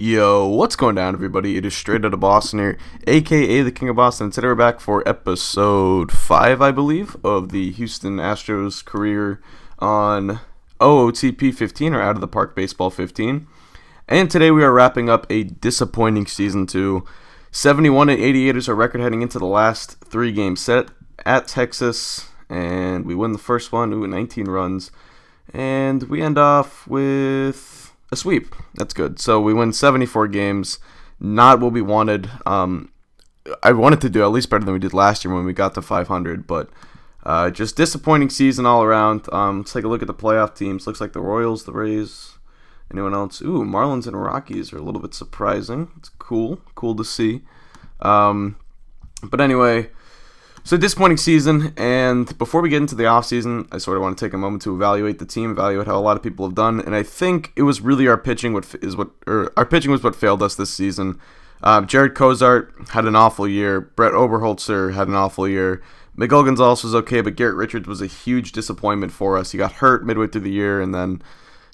Yo, what's going down, everybody? It is Straight Outta Boston here, aka the King of Boston. And today we're back for episode 5, I believe, of the Houston Astros career on OOTP 15, or Out of the Park Baseball 15. And today we are wrapping up a disappointing season 2. 71-88 is our record heading into the last 3 games set at Texas. And we win the first one, 19 runs. And we end off with a sweep. That's good. So we win 74 games. Not what we wanted. I wanted to do at least better than we did last year when we got to 500, but just disappointing season all around. Let's take a look at the playoff teams. Looks like the Royals, the Rays, anyone else? Ooh, Marlins and Rockies are a little bit surprising. It's cool to see. But anyway, so disappointing season, and before we get into the offseason, I sort of want to take a moment to evaluate the team, evaluate how a lot of people have done, and I think it was really our pitching our pitching was what failed us this season. Gerrit Cozart had an awful year. Brett Oberholzer had an awful year. Miguel Gonzalez was okay, but Garrett Richards was a huge disappointment for us. He got hurt midway through the year, and then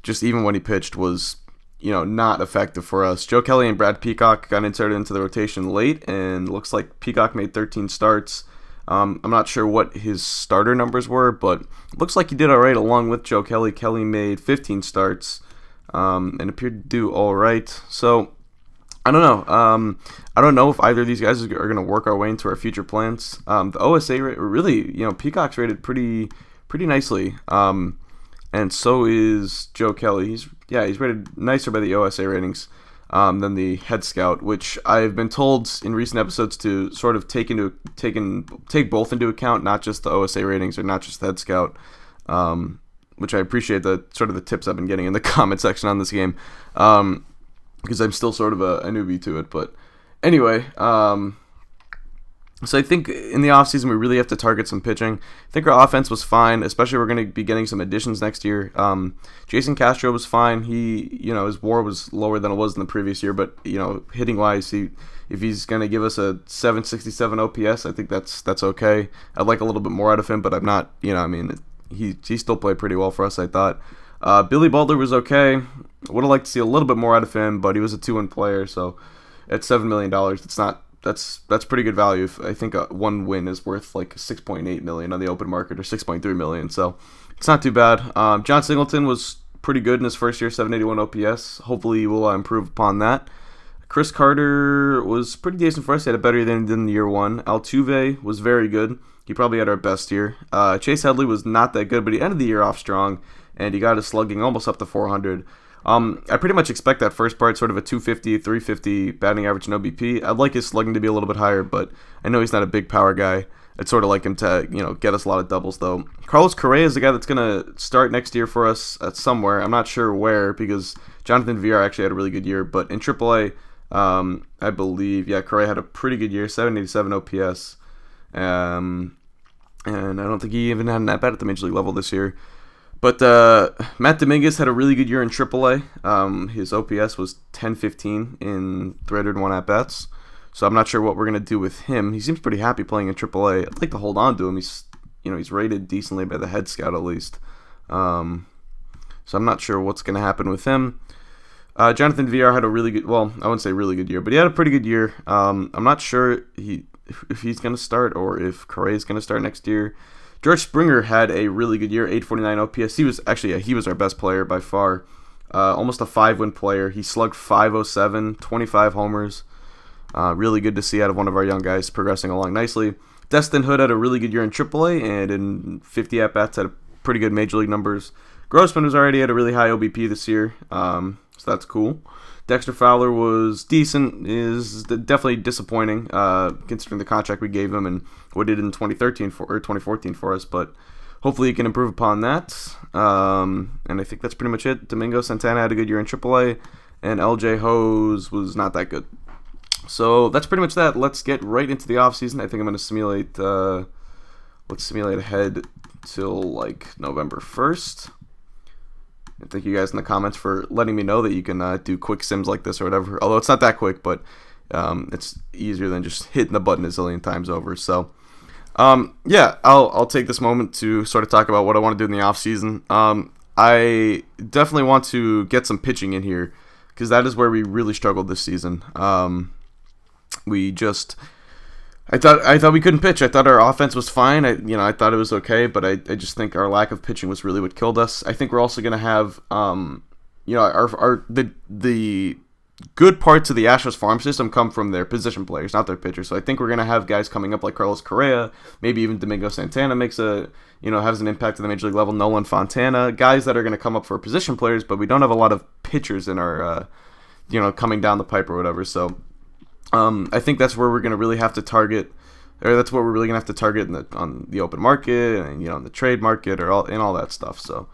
just even when he pitched was, not effective for us. Joe Kelly and Brad Peacock got inserted into the rotation late, and looks like Peacock made 13 starts. I'm not sure what his starter numbers were, but it looks like he did all right along with Joe Kelly. Kelly made 15 starts and appeared to do all right. So I don't know. I don't know if either of these guys are going to work our way into our future plans. The OSA rate really, Peacock's rated pretty nicely, and so is Joe Kelly. He's rated nicer by the OSA ratings than the Head Scout, which I've been told in recent episodes to sort of take both into account, not just the OSA ratings or not just the Head Scout, which I appreciate the tips I've been getting in the comment section on this game, because I'm still sort of a newbie to it. But anyway, so I think in the offseason we really have to target some pitching. I think our offense was fine, especially we're going to be getting some additions next year. Jason Castro was fine. He, his WAR was lower than it was in the previous year, but hitting wise, if he's going to give us a 767 OPS, I think that's okay. I'd like a little bit more out of him, but I'm not. He still played pretty well for us, I thought. Billy Butler was okay. Would have liked to see a little bit more out of him, but he was a 2-win player, so at $7 million, that's pretty good value. I think one win is worth like $6.8 million on the open market, or $6.3 million, so it's not too bad. John Singleton was pretty good in his first year, 781 OPS. Hopefully he will improve upon that. Chris Carter was pretty decent for us. He had a better year than he did in year one. Altuve was very good. He probably had our best year. Chase Headley was not that good, but he ended the year off strong, and he got his slugging almost up to 400. I pretty much expect that first part, sort of a 250, 350 batting average and OBP. I'd like his slugging to be a little bit higher, but I know he's not a big power guy. I'd sort of like him to, get us a lot of doubles, though. Carlos Correa is the guy that's going to start next year for us at somewhere. I'm not sure where, because Jonathan Villar actually had a really good year, but in AAA, I believe, Correa had a pretty good year, 787 OPS, and I don't think he even had an at-bat at the Major League level this year. But Matt Dominguez had a really good year in AAA. His OPS was 1015 in 301 at-bats. So I'm not sure what we're going to do with him. He seems pretty happy playing in AAA. I'd like to hold on to him. He's rated decently by the Head Scout at least. So I'm not sure what's going to happen with him. Jonathan Villar had a really good, well, I wouldn't say really good year, but he had a pretty good year. I'm not sure if he's going to start or if Correa is going to start next year. George Springer had a really good year, 849 OPS. He was our best player by far. Almost a 5-win player. He slugged 507, 25 homers. Really good to see out of one of our young guys progressing along nicely. Destin Hood had a really good year in AAA, and in 50 at-bats had pretty good Major League numbers. Grossman was already at a really high OBP this year, so that's cool. Dexter Fowler was decent, is definitely disappointing considering the contract we gave him and what he did in 2014 for us, but hopefully he can improve upon that. And I think that's pretty much it. Domingo Santana had a good year in AAA, and LJ Hose was not that good. So that's pretty much that. Let's get right into the offseason. I think I'm going to simulate, let's simulate ahead till like November 1st. And thank you guys in the comments for letting me know that you can do quick sims like this or whatever. Although it's not that quick, but it's easier than just hitting the button a zillion times over. So, I'll take this moment to sort of talk about what I want to do in the offseason. I definitely want to get some pitching in here because that is where we really struggled this season. We just, I thought we couldn't pitch. I thought our offense was fine. I thought it was okay, but I just think our lack of pitching was really what killed us. I think we're also gonna have, the good parts of the Astros farm system come from their position players, not their pitchers. So I think we're gonna have guys coming up like Carlos Correa, maybe even Domingo Santana has an impact at the major league level. Nolan Fontana, guys that are gonna come up for position players, but we don't have a lot of pitchers in our, coming down the pipe or whatever. So I think that's where we're gonna really have to target, or that's what we're really gonna have to target on the open market and in the trade market or all that stuff. So.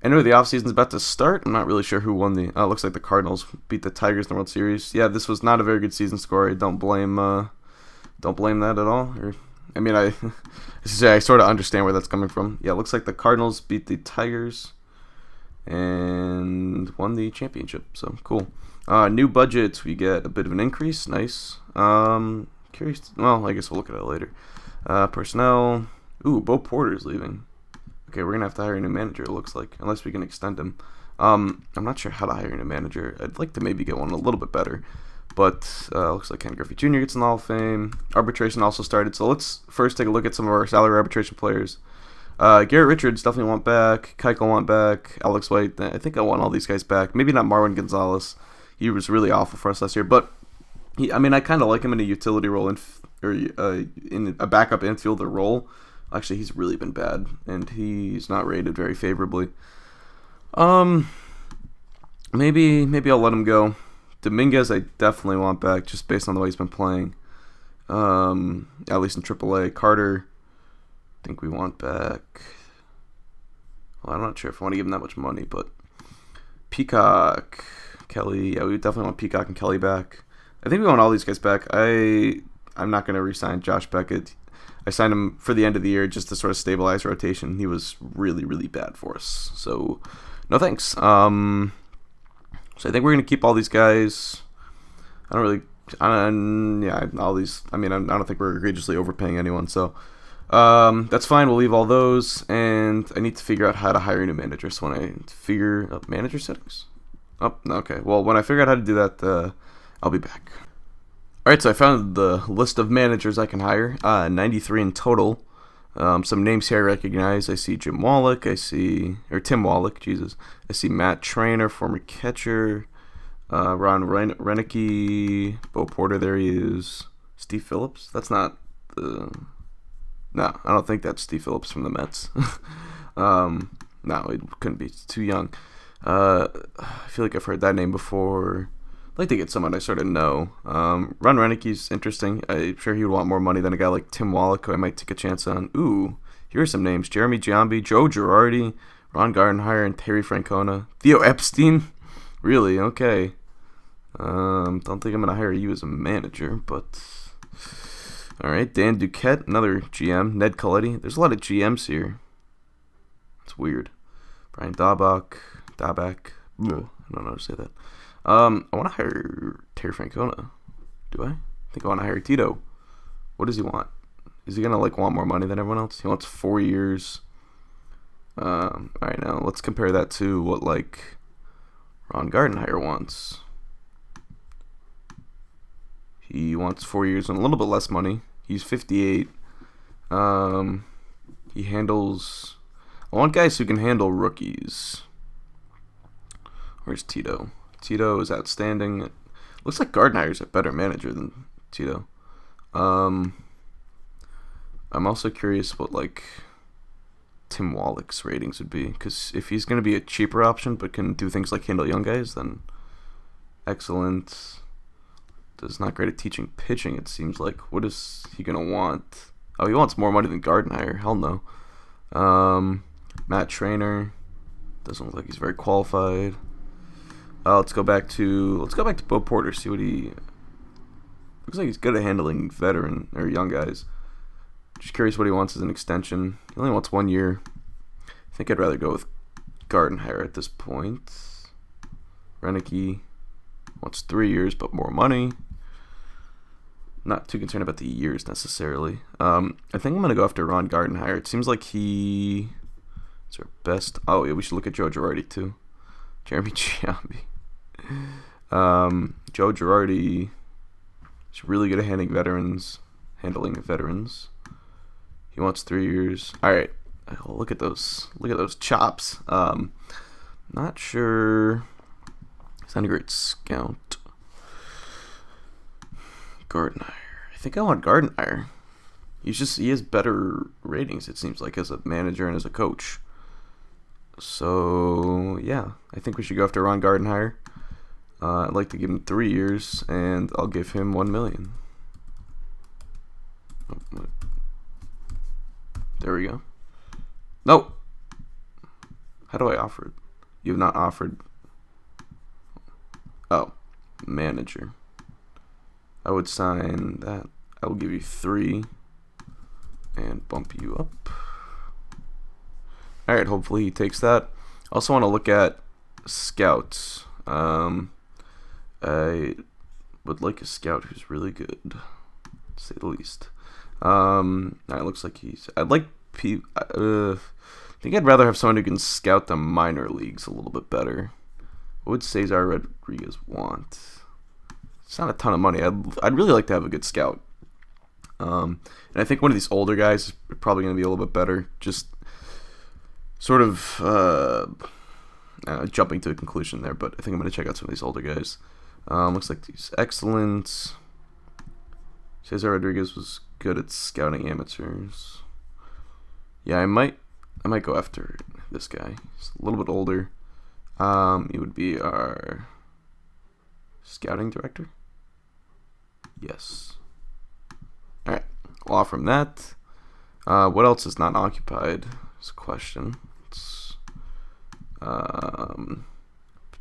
Anyway, the offseason is about to start. I'm not really sure who won it looks like the Cardinals beat the Tigers in the World Series. Yeah, this was not a very good season score. I don't blame that at all. I sort of understand where that's coming from. Yeah, it looks like the Cardinals beat the Tigers and won the championship. So, cool. New budget, we get a bit of an increase. Nice. Curious. Well, I guess we'll look at it later. Personnel. Ooh, Bo Porter's leaving. Okay, we're going to have to hire a new manager, it looks like, unless we can extend him. I'm not sure how to hire a new manager. I'd like to maybe get one a little bit better. But looks like Ken Griffey Jr. gets in the Hall of Fame. Arbitration also started. So let's first take a look at some of our salary arbitration players. Gerrit Richards definitely want back. Keuchel want back. Alex White, I think I want all these guys back. Maybe not Marwin Gonzalez. He was really awful for us last year. But, I kind of like him in a utility role in a backup infielder role. Actually, he's really been bad, and he's not rated very favorably. Maybe I'll let him go. Dominguez, I definitely want back, just based on the way he's been playing. At least in AAA. Carter, I think we want back. Well, I'm not sure if I want to give him that much money, but Peacock, Kelly, yeah, we definitely want Peacock and Kelly back. I think we want all these guys back. I'm not going to re-sign Josh Beckett. I signed him for the end of the year just to sort of stabilize rotation. He was really, really bad for us. So, no thanks. So I think we're going to keep all these guys. I don't think we're egregiously overpaying anyone. So, that's fine. We'll leave all those. And I need to figure out how to hire a new manager. So when I figure out manager settings. Oh, okay. Well, when I figure out how to do that, I'll be back. Alright, so I found the list of managers I can hire, 93 in total. Some names here I recognize. I see Tim Wallach, I see Matt Trainer, former catcher, Ron Renicky, Bo Porter, there he is, Steve Phillips, no, I don't think that's Steve Phillips from the Mets. No, it couldn't be, it's too young. I feel like I've heard that name before. I'd like to get someone I sort of know. Ron Renicky's interesting. I'm sure he would want more money than a guy like Tim Wallach, who I might take a chance on. Ooh, here are some names. Jeremy Giambi, Joe Girardi, Ron Gardenhire, and Terry Francona. Theo Epstein? Really? Okay. Don't think I'm going to hire you as a manager, but... Alright, Dan Duquette, another GM. Ned Coletti. There's a lot of GMs here. It's weird. Brian Daubach. I don't know how to say that. I want to hire Terry Francona. Do I? I think I want to hire Tito. What does he want? Is he going to want more money than everyone else? He wants 4 years. Alright, now let's compare that to what Ron Gardenhire wants. He wants 4 years and a little bit less money. He's 58. He handles... I want guys who can handle rookies. Where's Tito? Tito is outstanding. Looks like Gardenhire's a better manager than Tito. I'm also curious what Tim Wallach's ratings would be, because if he's going to be a cheaper option but can do things like handle young guys, then excellent. Does not great at teaching pitching, it seems like. What is he going to want? Oh, he wants more money than Gardenhire. Hell no. Matt Trainer doesn't look like he's very qualified. Let's go back to Bo Porter. See what he looks like. He's good at handling veteran or young guys. Just curious what he wants as an extension. He only wants 1 year. I think I'd rather go with Gardenhire at this point. Renicky wants 3 years but more money. Not too concerned about the years necessarily. I think I'm gonna go after Ron Gardenhire. It seems like he is our best. Oh yeah, we should look at Joe Girardi too. Jeremy Giambi. Joe Girardi is really good at handling veterans. He wants 3 years. All right, look at those chops. Not sure. He's not a great scout. Gardenhire. I think I want Gardenhire. He has better ratings, it seems like, as a manager and as a coach. So yeah, I think we should go after Ron Gardenhire. I'd like to give him 3 years, and I'll give him $1 million. Oh, there we go. No. How do I offer it? You have not offered. Oh, manager. I would sign that. I will give you 3 and bump you up. All right, hopefully he takes that. I also want to look at scouts. I would like a scout who's really good, to say the least. It looks like I think I'd rather have someone who can scout the minor leagues a little bit better. What would Cesar Rodriguez want? It's not a ton of money. I'd really like to have a good scout. And I think one of these older guys is probably going to be a little bit better. Just sort of jumping to a conclusion there, but I think I'm going to check out some of these older guys. Looks like he's excellent. Cesar Rodriguez was good at scouting amateurs. Yeah, I might go after this guy. He's a little bit older. He would be our scouting director. Yes. All right, we'll offer him that. What else is not occupied? Is a question. It's,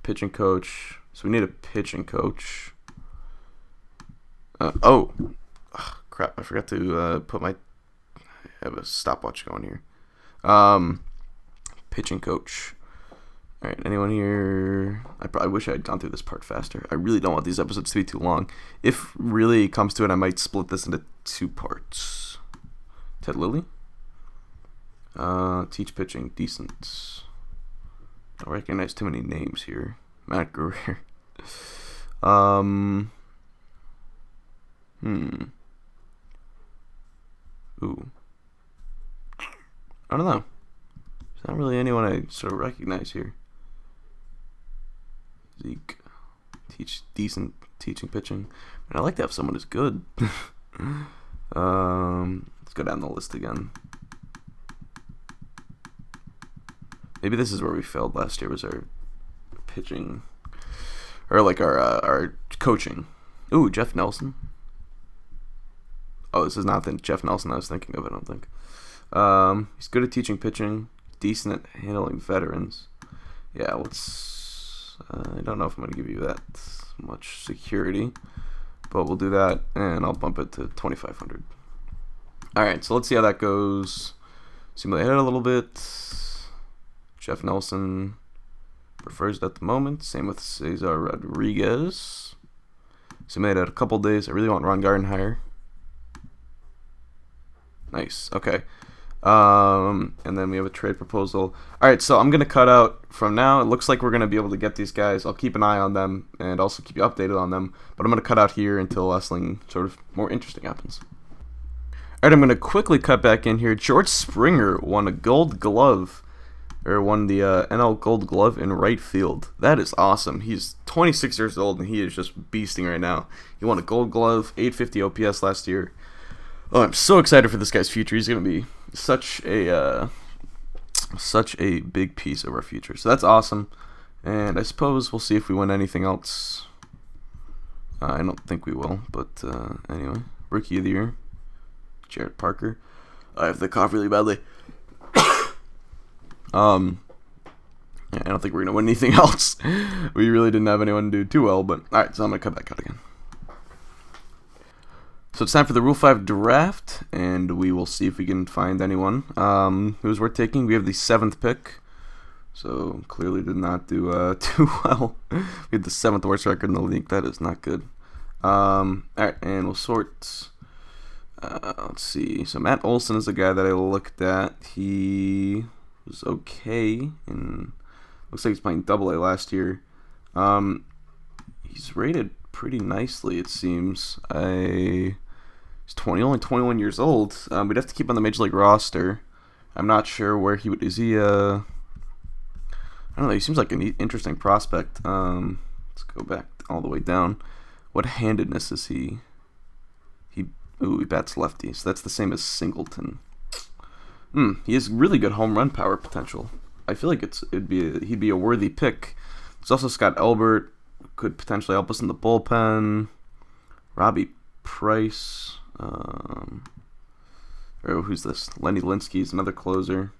pitching coach. So we need a pitching coach. Crap! I forgot to put I have a stopwatch going here. Pitching coach. All right, anyone here? I probably wish I had gone through this part faster. I really don't want these episodes to be too long. If really comes to it, I might split this into 2 parts. Ted Lilly. Teach pitching, decent. Don't recognize too many names here. Matt Guerrero. Ooh. I don't know. There's not really anyone I sort of recognize here. Zeke. Teach decent teaching pitching. And I like to have someone who's good. Let's go down the list again. Maybe this is where we failed last year, was our pitching, or like our coaching. Ooh, Jeff Nelson. Oh, this is not the Jeff Nelson I was thinking of, I don't think. He's good at teaching pitching, decent at handling veterans. Yeah, I don't know if I'm going to give you that much security, but we'll do that, and I'll bump it to 2,500. All right, so let's see how that goes. Simulate ahead a little bit. Jeff Nelson prefers it at the moment. Same with Cesar Rodriguez. Simulate at a couple days. I really want Ron Gardenhire. Nice. Okay. And then we have a trade proposal. All right, so I'm going to cut out from now. It looks like we're going to be able to get these guys. I'll keep an eye on them and also keep you updated on them. But I'm going to cut out here until something sort of more interesting happens. All right, I'm going to quickly cut back in here. George Springer won a gold glove, or won the NL Gold Glove in right field. That is awesome. He's 26 years old, and he is just beasting right now. He won a gold glove, 850 OPS last year. Oh, I'm so excited for this guy's future. He's going to be such a big piece of our future. So that's awesome. And I suppose we'll see if we win anything else. I don't think we will, but anyway. Rookie of the Year, Gerrit Parker. I have to cough really badly. Yeah, I don't think we're going to win anything else. We really didn't have anyone do too well, but alright, so I'm going to cut back out again. So it's time for the Rule 5 draft, and we will see if we can find anyone who's worth taking. We have the 7th pick, so clearly did not do too well. We had the 7th worst record in the league. That is not good. Alright, and we'll sort. Let's see. So Matt Olson is a guy that I looked at. He was okay, and looks like he's playing Double-A last year. he's rated pretty nicely, it seems. He's only 21 years old. We'd have to keep on the Major League roster. I'm not sure where he would. Is he? I don't know. He seems like an interesting prospect. Let's go back all the way down. What handedness is he? He bats lefty, so that's the same as Singleton. He has really good home run power potential. I feel like he'd be a worthy pick. There's also Scott Elbert, could potentially help us in the bullpen. Robbie Price. Who's this? Lenny Linsky's another closer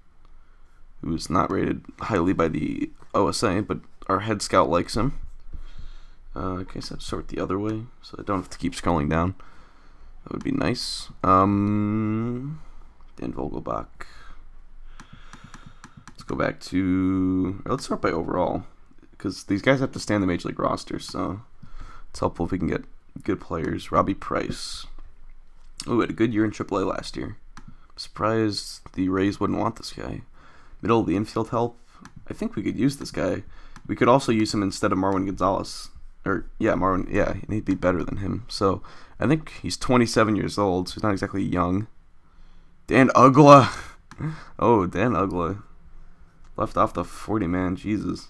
who's not rated highly by the OSA, but our head scout likes him. Okay, so sort the other way, so I don't have to keep scrolling down. That would be nice. Dan Vogelbach. Let's go back to... let's start by overall, because these guys have to stay on the Major League roster, so it's helpful if we can get good players. Robbie Price. Had a good year in AAA last year. I'm surprised the Rays wouldn't want this guy. Middle of the infield help. I think we could use this guy. We could also use him instead of Marwin Gonzalez. Marwin, he'd be better than him. So I think he's 27 years old, so he's not exactly young. Dan Uggla. Dan Uggla. Left off the 40-man, Jesus.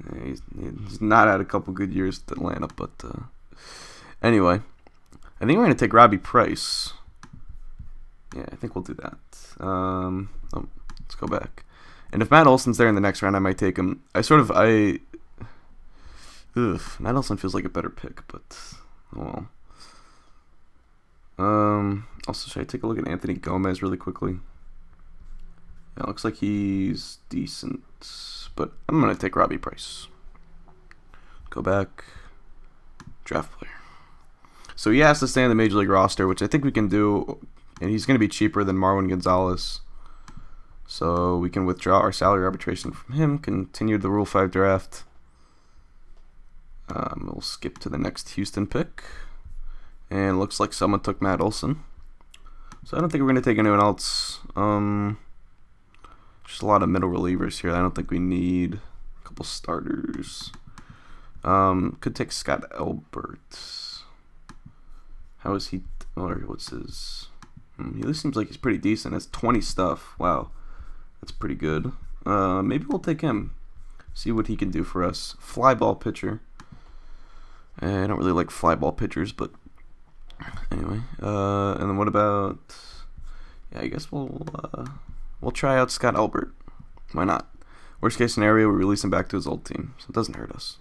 Yeah, he's not had a couple good years at Atlanta, but anyway. I think we're going to take Robbie Price. Yeah, I think we'll do that. Let's go back. And if Matt Olson's there in the next round, I might take him. Matt Olson feels like a better pick, but oh well. Also, should I take a look at Anthony Gomez really quickly? Yeah, looks like he's decent, but I'm going to take Robbie Price. Go back. Draft player. So he has to stay on the Major League roster, which I think we can do, and he's going to be cheaper than Marwin Gonzalez. So we can withdraw our salary arbitration from him, continue the Rule 5 draft. We'll skip to the next Houston pick. And it looks like someone took Matt Olson. So I don't think we're going to take anyone else. Just a lot of middle relievers here. I don't think we need a couple starters. Could take Scott Elbert. How is he? Or what's his? He seems like he's pretty decent. It's 20 stuff. Wow, that's pretty good. Maybe we'll take him. See what he can do for us. Fly ball pitcher. I don't really like fly ball pitchers, but anyway. And then what about? Yeah, I guess we'll try out Scott Elbert. Why not? Worst case scenario, we release him back to his old team, so it doesn't hurt us.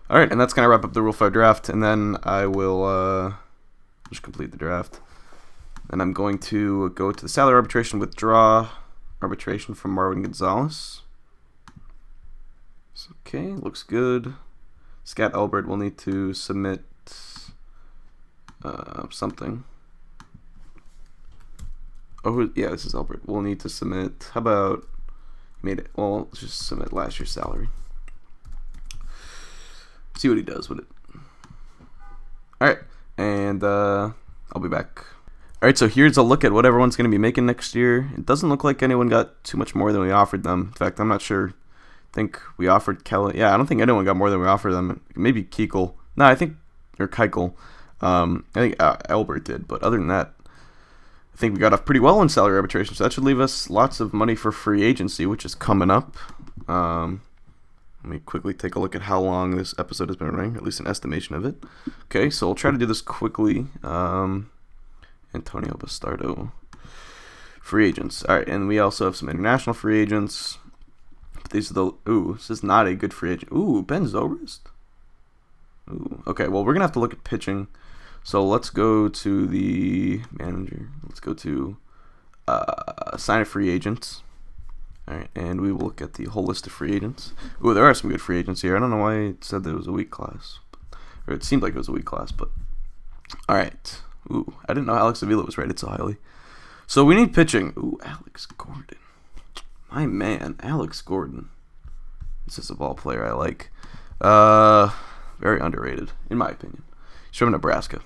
All right, and that's going to wrap up the Rule 5 draft, and then I will just complete the draft. Then I'm going to go to the salary arbitration, withdraw arbitration from Marwin Gonzalez. Okay, looks good. Scott Elbert will need to submit something. This is Elbert. We'll need to submit. How about let's just submit last year's salary. See what he does with it. Alright, and I'll be back. Alright, so here's a look at what everyone's going to be making next year. It doesn't look like anyone got too much more than we offered them. In fact, I'm not sure. I think we offered Kelly. Yeah, I don't think anyone got more than we offered them. Maybe Keuchel. No, I think, or Keuchel. I think Albert did, but other than that, I think we got off pretty well in salary arbitration, so that should leave us lots of money for free agency, which is coming up. Let me quickly take a look at how long this episode has been running, at least an estimation of it. Okay, so we'll try to do this quickly. Antonio Bastardo. Free agents. All right, and we also have some international free agents. But these are this is not a good free agent. Ben Zobrist. Okay, well, we're going to have to look at pitching. So let's go to the manager. Let's go to sign a free agent. All right, and we will look at the whole list of free agents. There are some good free agents here. I don't know why it said that it was a weak class. Or it seemed like it was a weak class, but... All right. I didn't know Alex Avila was rated so highly. So we need pitching. Alex Gordon. My man, Alex Gordon. This is a ball player I like. Very underrated, in my opinion. He's from Nebraska.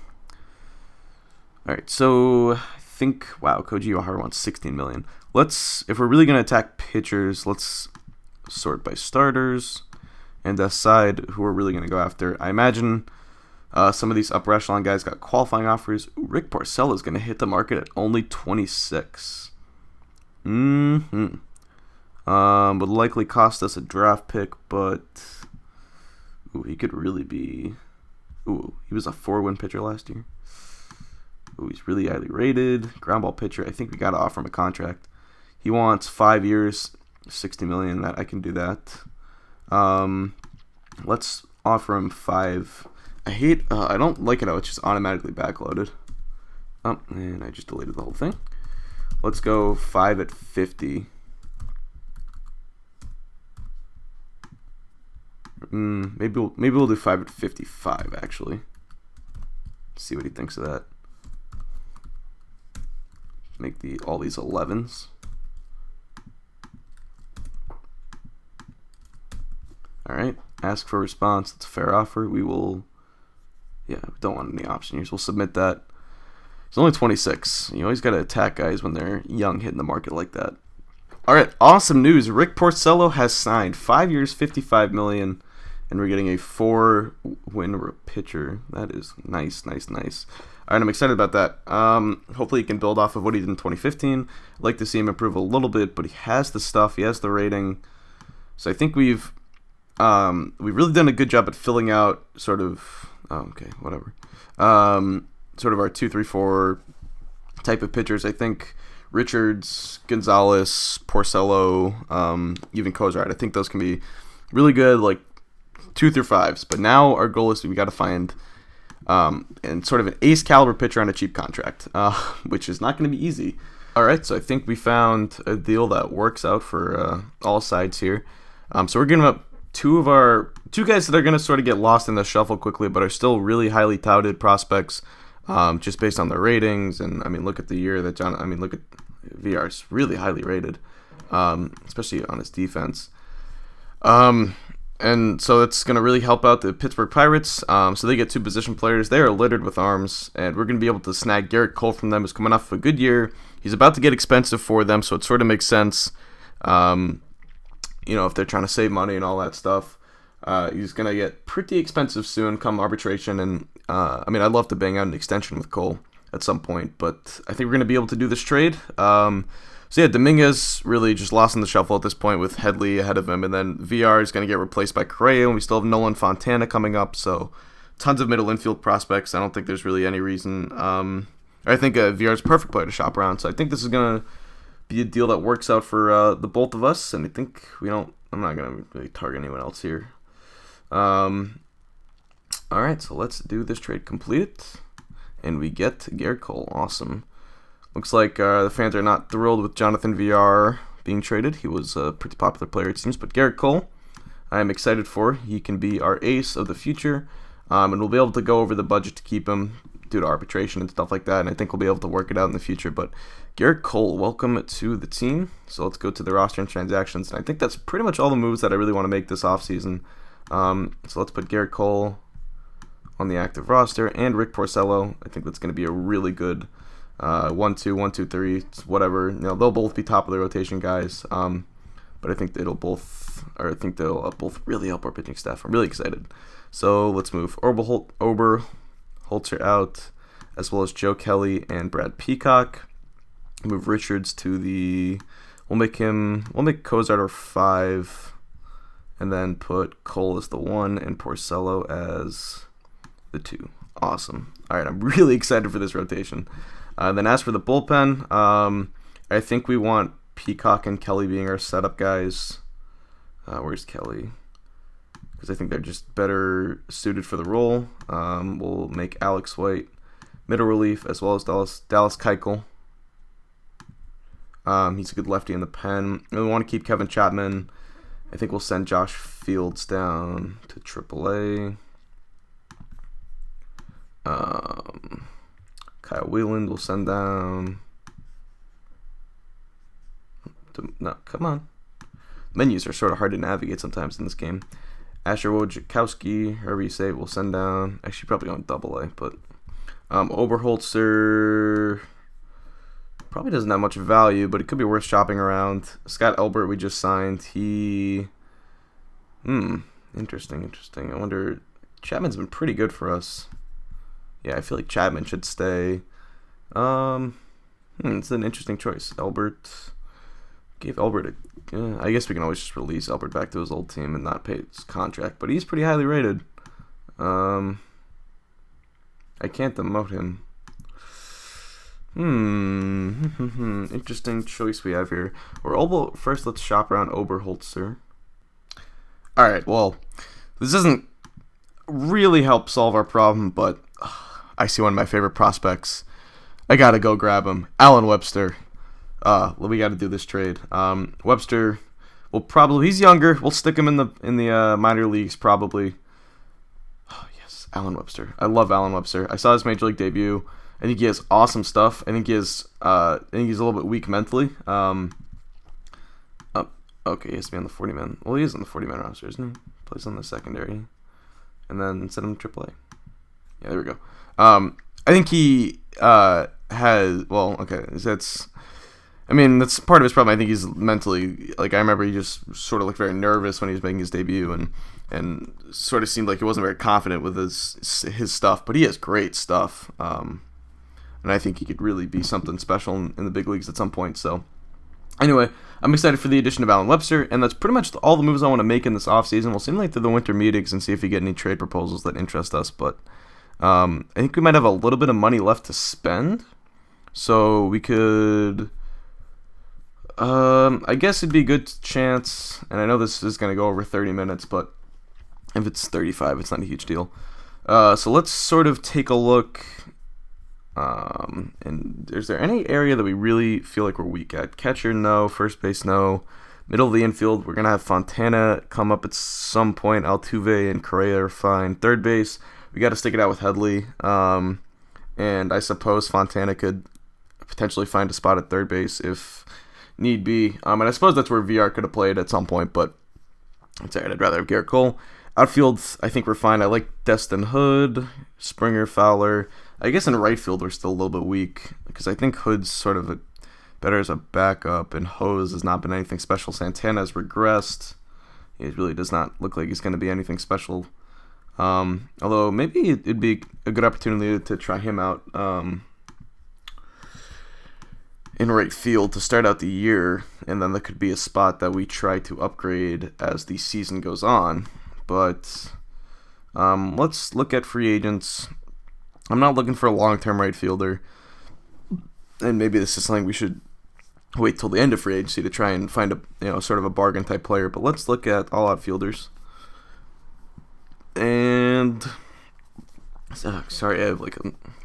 All right, so I think, Koji O'Hara wants $16 million. If we're really going to attack pitchers, let's sort by starters. and decide who we're really going to go after. I imagine some of these upper echelon guys got qualifying offers. Ooh, Rick Porcello is going to hit the market at only 26. Would likely cost us a draft pick, but ooh, he could really be. Ooh, he was a 4-win pitcher last year. Ooh, he's really highly rated. Ground ball pitcher. I think we got to offer him a contract. He wants 5 years, $60 million. That I can do that. Let's offer him 5. I don't like it how it's just automatically backloaded. Oh, and I just deleted the whole thing. Let's go 5 at 50. Maybe we'll do 5 at 55 actually. See what he thinks of that. Make all these 11s. All right. Ask for a response. That's a fair offer. We will. Yeah, we don't want any option years. We'll submit that. He's only 26. You always got to attack guys when they're young, hitting the market like that. All right, awesome news. Rick Porcello has signed 5 years, $55 million, and we're getting a 4-win pitcher. That is nice. All right, I'm excited about that. Hopefully he can build off of what he did in 2015. I'd like to see him improve a little bit, but he has the stuff. He has the rating. So I think we've really done a good job at filling out sort of. Sort of our 2-3-4 type of pitchers. I think Richards, Gonzalez, Porcello, even Kozart. I think those can be really good, like 2 through 5s. But now our goal is we got to find and sort of an ace caliber pitcher on a cheap contract, which is not going to be easy. All right, so I think we found a deal that works out for all sides here. So we're giving up two guys that are going to sort of get lost in the shuffle quickly, but are still really highly touted prospects, just based on their ratings. And I mean, look at the year that look at VR's really highly rated, especially on his defense. And so it's going to really help out the Pittsburgh Pirates. So they get 2 position players. They are littered with arms, and we're going to be able to snag Gerrit Cole from them, who's coming off of a good year. He's about to get expensive for them, so it sort of makes sense. If they're trying to save money and all that stuff, he's going to get pretty expensive soon come arbitration. And, I'd love to bang out an extension with Cole at some point, but I think we're going to be able to do this trade. Dominguez really just lost in the shuffle at this point with Headley ahead of him, and then VR is going to get replaced by Correa, and we still have Nolan Fontana coming up, so tons of middle infield prospects. I don't think there's really any reason. I think VR is a perfect player to shop around, so I think this is going to be a deal that works out for the both of us, and I think I'm not going to really target anyone else here. Alright, so let's do this trade. Complete it, and we get Gerrit Cole. Awesome. Looks like the fans are not thrilled with Jonathan VR being traded. He was a pretty popular player, it seems, but Gerrit Cole, I am excited for. He can be our ace of the future, and we'll be able to go over the budget to keep him due to arbitration and stuff like that, and I think we'll be able to work it out in the future. But Gerrit Cole, welcome to the team. So let's go to the roster and transactions, and I think that's pretty much all the moves that I really want to make this offseason. So let's put Gerrit Cole on the active roster, and Rick Porcello. I think that's going to be a really good 1-2, 1-2-3, whatever. They'll both be top of the rotation guys. But I think they'll both really help our pitching staff. I'm really excited. So let's move Oberholzer out, as well as Joe Kelly and Brad Peacock. Move Richards to we'll make Kozart our 5, and then put Cole as the 1 and Porcello as the 2. Awesome. All right, I'm really excited for this rotation. Then as for the bullpen, I think we want Peacock and Kelly being our setup guys. Where's Kelly? Because I think they're just better suited for the role. We'll make Alex White middle relief, as well as Dallas Keuchel. He's a good lefty in the pen. And we want to keep Kevin Chapman. I think we'll send Josh Fields down to AAA. Kyle Wheeland will send down. No, come on. Menus are sort of hard to navigate sometimes in this game. Asher Wojciechowski, however you say it, will send down. Actually, probably on AA, but Oberholzer probably doesn't have much value, but it could be worth shopping around. Scott Elbert, we just signed. He Interesting. I wonder, Chapman's been pretty good for us. Yeah, I feel like Chapman should stay. It's an interesting choice. Albert, gave Albert I guess we can always just release Albert back to his old team and not pay his contract, but he's pretty highly rated. I can't demote him. Interesting choice we have here. First, let's shop around Oberholzer. Alright, well, this doesn't really help solve our problem, but I see one of my favorite prospects. I gotta go grab him. Alan Webster. We gotta do this trade. Webster he's younger. We'll stick him in the minor leagues probably. Oh, yes, Alan Webster. I love Alan Webster. I saw his major league debut. I think he has awesome stuff. I think he's a little bit weak mentally. Okay, he has to be on the 40-man. Well, he is on the 40-man roster, isn't he? Plays on the secondary. And then set him to AAA. Yeah, there we go. I think he has... Well, okay, that's part of his problem. I think he's mentally... Like, I remember he just sort of looked very nervous when he was making his debut and sort of seemed like he wasn't very confident with his stuff. But he has great stuff. And I think he could really be something special in the big leagues at some point. So, anyway, I'm excited for the addition of Alan Webster, and that's pretty much all the moves I want to make in this offseason. We'll simulate through the winter meetings and see if we get any trade proposals that interest us. But I think we might have a little bit of money left to spend. So we could... I guess it'd be a good chance, and I know this is going to go over 30 minutes, but if it's 35, it's not a huge deal. So let's sort of take a look... and is there any area that we really feel like we're weak at? Catcher, no. First base, no. Middle of the infield, we're going to have Fontana come up at some point. Altuve and Correa are fine. Third base, we got to stick it out with Headley. And I suppose Fontana could potentially find a spot at third base if need be. And I suppose that's where VR could have played at some point, but it's alright. I'd rather have Gerrit Cole. Outfield, I think we're fine. I like Destin Hood, Springer, Fowler. I guess in right field we're still a little bit weak because I think Hood's sort of better as a backup, and Hose has not been anything special. Santana has regressed. He really does not look like he's going to be anything special. Although maybe it'd be a good opportunity to try him out in right field to start out the year, and then that could be a spot that we try to upgrade as the season goes on. But let's look at free agents. I'm not looking for a long-term right fielder, and maybe this is something we should wait till the end of free agency to try and find a sort of a bargain type player. But let's look at all outfielders. And sorry, I have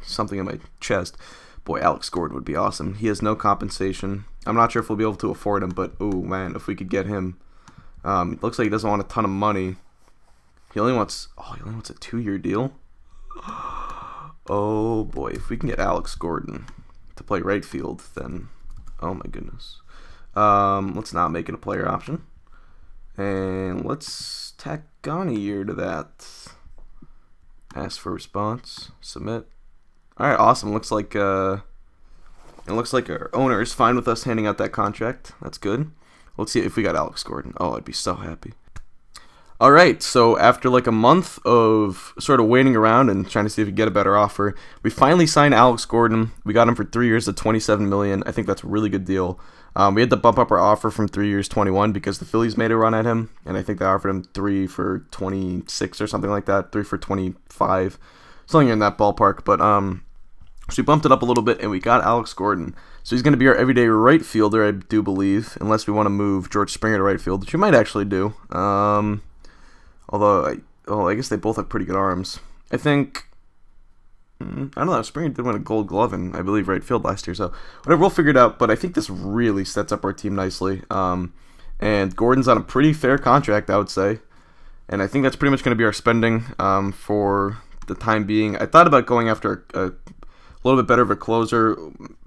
something in my chest. Boy, Alex Gordon would be awesome. He has no compensation. I'm not sure if we'll be able to afford him, but oh man, if we could get him. It looks like he doesn't want a ton of money. He only wants a 2-year deal. Oh boy, if we can get Alex Gordon to play right field, then oh my goodness. Let's not make it a player option, and let's tack on a year to that. Ask for response. Submit. All right, awesome. Looks like our owner is fine with us handing out that contract. That's good. Let's see if we got Alex Gordon. Oh, I'd be so happy. All right, so after a month of sort of waiting around and trying to see if we get a better offer, we finally signed Alex Gordon. We got him for 3 years at $27 million. I think that's a really good deal. We had to bump up our offer from 3 years, 21, because the Phillies made a run at him, and I think they offered him 3 for 26 or something like that, 3 for 25, something in that ballpark. But so we bumped it up a little bit, and we got Alex Gordon. So he's going to be our everyday right fielder, I do believe, unless we want to move George Springer to right field, which we might actually do. Although, I guess they both have pretty good arms. I think, I don't know, Springer did win a Gold Glove in, I believe, right field last year, so whatever, we'll figure it out, but I think this really sets up our team nicely. And Gordon's on a pretty fair contract, I would say, and I think that's pretty much going to be our spending for the time being. I thought about going after a little bit better of a closer.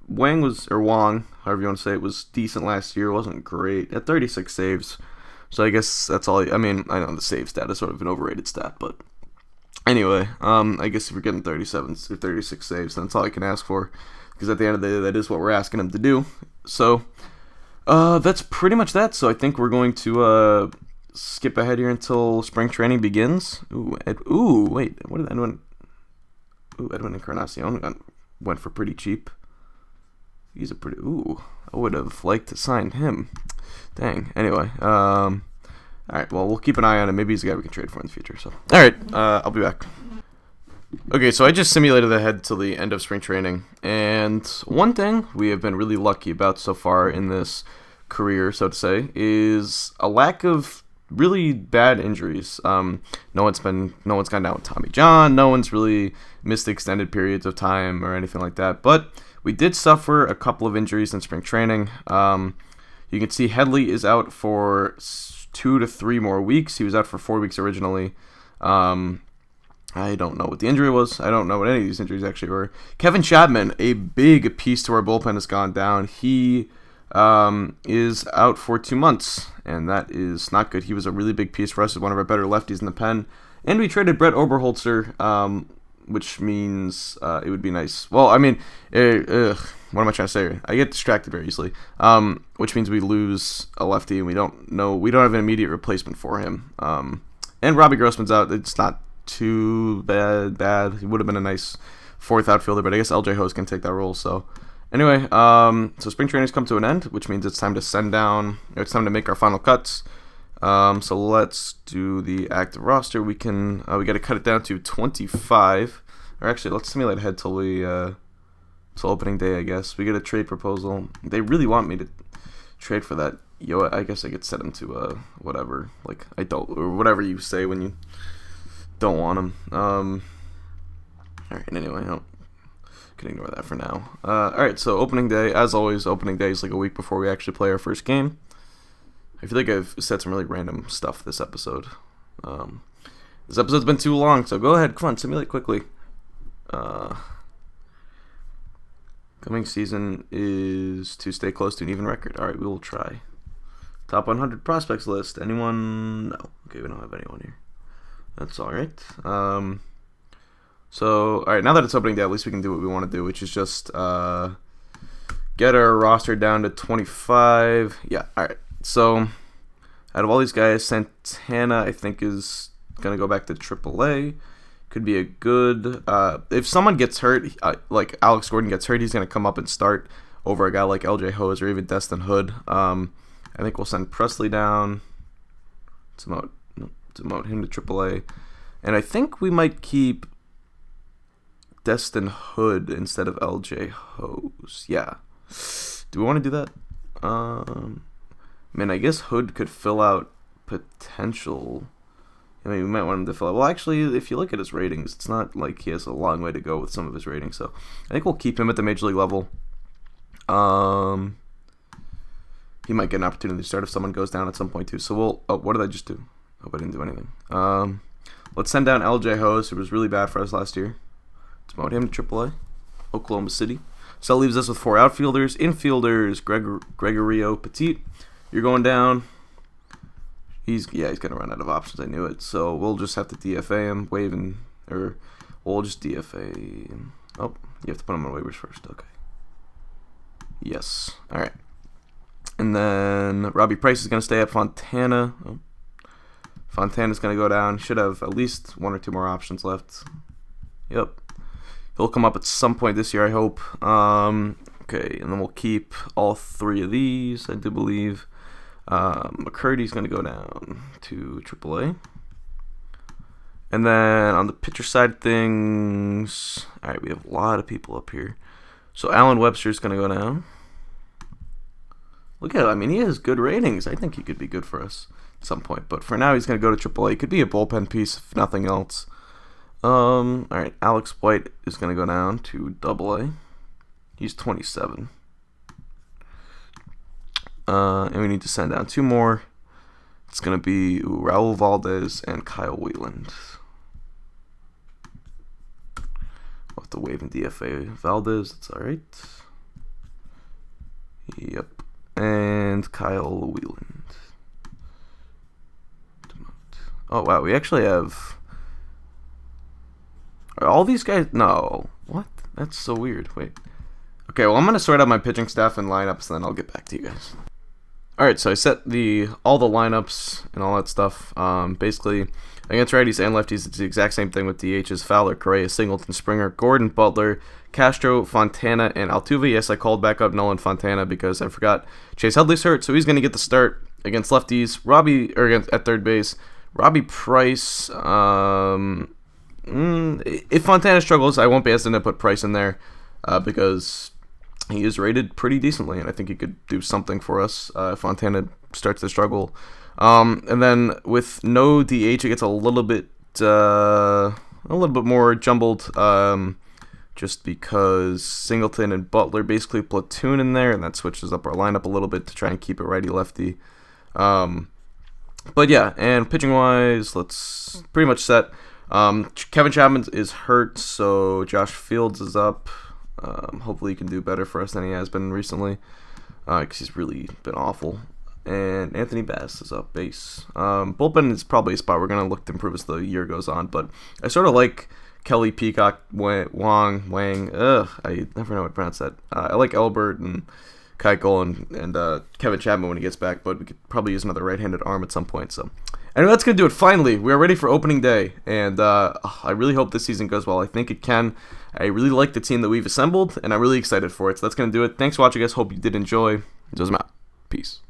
Wong, however you want to say it, was decent last year. It wasn't great. At 36 saves. So I guess that's all. I know the save stat is sort of an overrated stat, but anyway, I guess if we're getting 37 or 36 saves, then that's all I can ask for, because at the end of the day, that is what we're asking him to do. So that's pretty much that. So I think we're going to skip ahead here until spring training begins. Ooh, wait, what did Edwin? Ooh, Edwin Encarnacion went for pretty cheap. He's a pretty. Ooh, I would have liked to sign him. Dang. Anyway, all right. Well, we'll keep an eye on him. Maybe he's a guy we can trade for in the future. So, all right. I'll be back. Okay, so I just simulated ahead till the end of spring training, and one thing we have been really lucky about so far in this career, so to say, is a lack of really bad injuries. No one's gone down with Tommy John. No one's really missed extended periods of time or anything like that. But we did suffer a couple of injuries in spring training. You can see Headley is out for 2 to 3 more weeks. He was out for 4 weeks originally. I don't know what the injury was. I don't know what any of these injuries actually were. Kevin Chapman, a big piece to our bullpen, has gone down. He is out for 2 months, and that is not good. He was a really big piece for us. He's one of our better lefties in the pen. And we traded Brett Oberholzer, which means it would be nice. Well, I mean, what am I trying to say? I get distracted very easily. Which means we lose a lefty, and we don't have an immediate replacement for him. And Robbie Grossman's out. It's not too bad. He would have been a nice 4th outfielder, but I guess LJ Hose can take that role. So anyway, so spring training's come to an end, which means it's time to send down. It's time to make our final cuts. So let's do the active roster. We got to cut it down to 25. Or actually, let's simulate ahead till opening day, I guess. We get a trade proposal. They really want me to trade for that. I guess I could set him to whatever. Like, I don't, or whatever you say when you don't want him. Alright, anyway, can ignore that for now. Alright, so opening day. As always, opening day is like a week before we actually play our first game. I feel like I've said some really random stuff this episode. This episode's been too long, so go ahead. Come on, simulate quickly. Coming season is to stay close to an even record. Alright, we will try. Top 100 prospects list. Anyone? No. Okay, we don't have anyone here. That's alright. So, alright, now that it's opening day, at least we can do what we want to do, which is just get our roster down to 25. Yeah, alright. So, out of all these guys, Santana, I think, is going to go back to AAA. Could be a good... if someone gets hurt, like Alex Gordon gets hurt, he's going to come up and start over a guy like LJ Hose or even Destin Hood. I think we'll send Presley down, demote him to AAA. And I think we might keep Destin Hood instead of LJ Hose. Yeah. Do we want to do that? I guess Hood could fill out potential. I mean, we might want him to fill out. Well, actually, if you look at his ratings, it's not like he has a long way to go with some of his ratings. So I think we'll keep him at the major league level. He might get an opportunity to start if someone goes down at some point too. So we'll. Oh, what did I just do? Hope I didn't do anything. Let's send down LJ Hose, who was really bad for us last year. Demote him to AAA. Oklahoma City. So that leaves us with 4 outfielders. Infielders, Gregorio Petit. You're going down. He's going to run out of options. I knew it. So we'll just have to DFA him, we'll just DFA him. Oh, you have to put him on waivers first. Okay. Yes. All right. And then Robbie Price is going to stay at Fontana. Oh. Fontana's going to go down. Should have at least 1 or 2 more options left. Yep. He'll come up at some point this year, I hope. Okay, and then we'll keep all 3 of these, I do believe. McCurdy's going to go down to AAA. And then on the pitcher side of things, all right, we have a lot of people up here. So Alan Webster's going to go down. Look at it. I mean, he has good ratings. I think he could be good for us at some point. But for now, he's going to go to AAA. He could be a bullpen piece, if nothing else. All right, Alex White is going to go down to AA. He's 27. And we need to send down 2 more. It's going to be Raul Valdez and Kyle Wheeland. We'll have to waive in DFA Valdez. That's all right. Yep. And Kyle Wheeland. Oh, wow. We actually have... Are all these guys... No. What? That's so weird. Wait. Okay, well, I'm going to sort out my pitching staff and lineups, and then I'll get back to you guys. All right, so I set all the lineups and all that stuff. Basically, against righties and lefties, it's the exact same thing with DHs: Fowler, Correa, Singleton, Springer, Gordon, Butler, Castro, Fontana, and Altuve. Yes, I called back up Nolan Fontana because I forgot Chase Headley's hurt, so he's going to get the start against lefties. At third base, Robbie Price. If Fontana struggles, I won't be hesitant to put Price in there because he is rated pretty decently, and I think he could do something for us if Fontana starts to struggle. And then with no DH, it gets a little bit more jumbled, just because Singleton and Butler basically platoon in there, and that switches up our lineup a little bit to try and keep it righty-lefty. But yeah, and pitching-wise, let's pretty much set. Kevin Chapman is hurt, so Josh Fields is up. Hopefully he can do better for us than he has been recently, because he's really been awful. And Anthony Bass is up base. Bullpen is probably a spot we're going to look to improve as the year goes on, but I sort of like Kelly, Peacock, Wang. I never know how to pronounce that. I like Elbert and Keuchel and Kevin Chapman when he gets back, but we could probably use another right-handed arm at some point. So, anyway, that's going to do it. Finally, we are ready for opening day, and I really hope this season goes well. I think it can. I really like the team that we've assembled, and I'm really excited for it. So that's going to do it. Thanks for watching, guys. Hope you did enjoy. Peace.